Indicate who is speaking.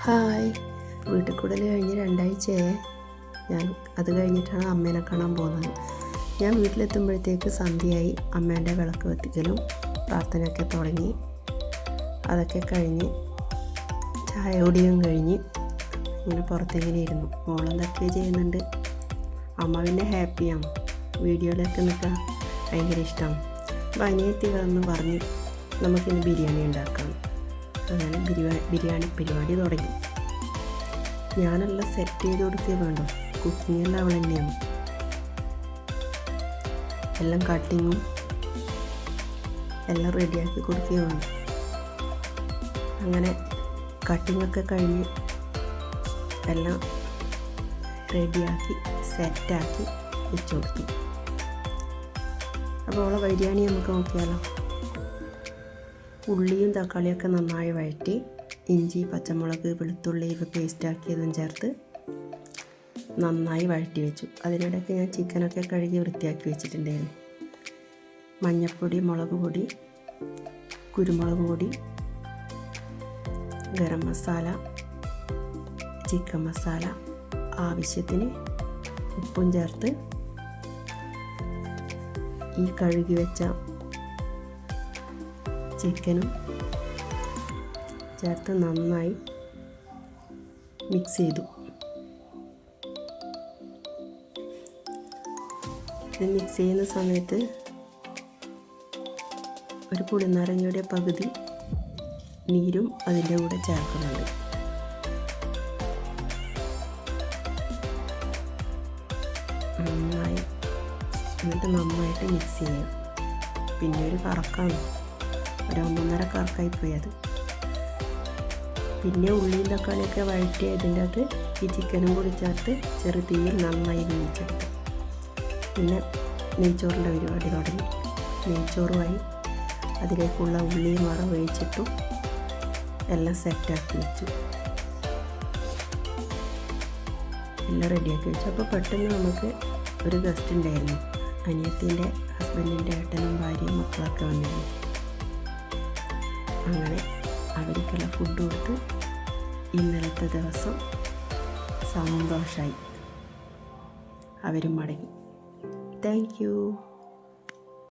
Speaker 1: Hi, വീട്ടിൽ കൂടൽ കഴിഞ്ഞ് 2 ആഴ്ചയായി. അത് കഴിഞ്ഞിട്ടാണ് അമ്മേനെ കാണാൻ പോകുന്നത്. ഞാൻ വീട്ടിലെത്തുമ്പോഴത്തേക്ക് സന്ധ്യയായി. അമ്മേൻ്റെ വിളക്ക് കത്തിക്കലും പ്രാർത്ഥനയൊക്കെ തുടങ്ങി. അതൊക്കെ കഴിഞ്ഞ് ചായ കുടിയും കഴിഞ്ഞ് ഇങ്ങനെ പുറത്തിങ്ങനെ ഇരുന്നു. മോളെന്തൊക്കെയോ ചെയ്യുന്നുണ്ട്. അമ്മ പിന്നെ ഹാപ്പിയാണ്. വീഡിയോയിലൊക്കെ നിൽക്കാൻ ഭയങ്കര ഇഷ്ടമാണ്. അപ്പോൾ അനിയത്തികളെന്ന് പറഞ്ഞ് നമുക്കിന്ന് ബിരിയാണി ഉണ്ടാക്കാം. അങ്ങനെ ബിരിയാണി പരിപാടി തുടങ്ങി. ഞാനെല്ലാം സെറ്റ് ചെയ്ത് കൊടുക്കുക വേണ്ടോ, കുക്കിംഗ് എല്ലാം അവൾ തന്നെയാണ്. എല്ലാം കട്ടിങ്ങും എല്ലാം റെഡിയാക്കി കൊടുക്കുക വേണം. അങ്ങനെ കട്ടിങ്ങൊക്കെ കഴിഞ്ഞ് എല്ലാം റെഡിയാക്കി സെറ്റാക്കി വെച്ച് കൊടുത്തു. അപ്പോൾ അവളെ ബിരിയാണി നമുക്ക് നോക്കിയാലോ. ഉള്ളിയും തക്കാളിയൊക്കെ നന്നായി വഴറ്റി ഇഞ്ചി, പച്ചമുളക്, വെളുത്തുള്ളി ഒക്കെ പേസ്റ്റാക്കിയതും ചേർത്ത് നന്നായി വഴറ്റി വെച്ചു. അതിനിടയ്ക്ക് ഞാൻ ചിക്കനൊക്കെ കഴുകി വൃത്തിയാക്കി വെച്ചിട്ടുണ്ടായിരുന്നു. മഞ്ഞൾപ്പൊടി, മുളക് പൊടി, കുരുമുളക് പൊടി, ഗരം മസാല, ചിക്കൻ മസാല, ആവശ്യത്തിന് ഉപ്പും ചേർത്ത് ഈ കഴുകി വെച്ച ചിക്കനും ചേർത്ത് നന്നായി മിക്സ് ചെയ്തു. ഇത് മിക്സ് ചെയ്യുന്ന സമയത്ത് ഒരു പുളിനാരങ്ങയുടെ പകുതി നീരും അതിൻ്റെ കൂടെ ചേർക്കുന്നുണ്ട്. എന്നിട്ട് നന്നായിട്ട് മിക്സ് ചെയ്യാം. പിന്നെ ഒരു കറക്കാണ്, ഒരു 1.5 കറക്കായിപ്പോയി അത്. പിന്നെ ഉള്ളിയും തക്കാളിയൊക്കെ വഴറ്റി അതിൻ്റെ അകത്ത് ഈ ചിക്കനും കൂടി ചേർത്ത് ചെറുതീയിൽ നന്നായി വേവിച്ചെടുത്തു. പിന്നെ നെയ്ച്ചോറിൻ്റെ പരിപാടി തുടങ്ങി. നെയ്ച്ചോറുമായി അതിലേക്കുള്ള ഉള്ളിയും വറവ് വേവിച്ചിട്ടു എല്ലാം സെറ്റാക്കി വെച്ചു. എല്ലാം റെഡിയാക്കി വെച്ചു. അപ്പോൾ പെട്ടെന്ന് നമുക്ക് ഒരു ഗസ്റ്റ് ഉണ്ടായിരുന്നു. അനിയത്തിൻ്റെ ഹസ്ബൻഡിൻ്റെ ഏട്ടനും ഭാര്യയും മക്കളൊക്കെ വന്നിരുന്നു. അങ്ങനെ അവർക്കുള്ള ഫുഡ് കൊടുത്ത് ഇന്നലത്തെ ദിവസം സന്തോഷമായി അവരും മടങ്ങി. Thank you.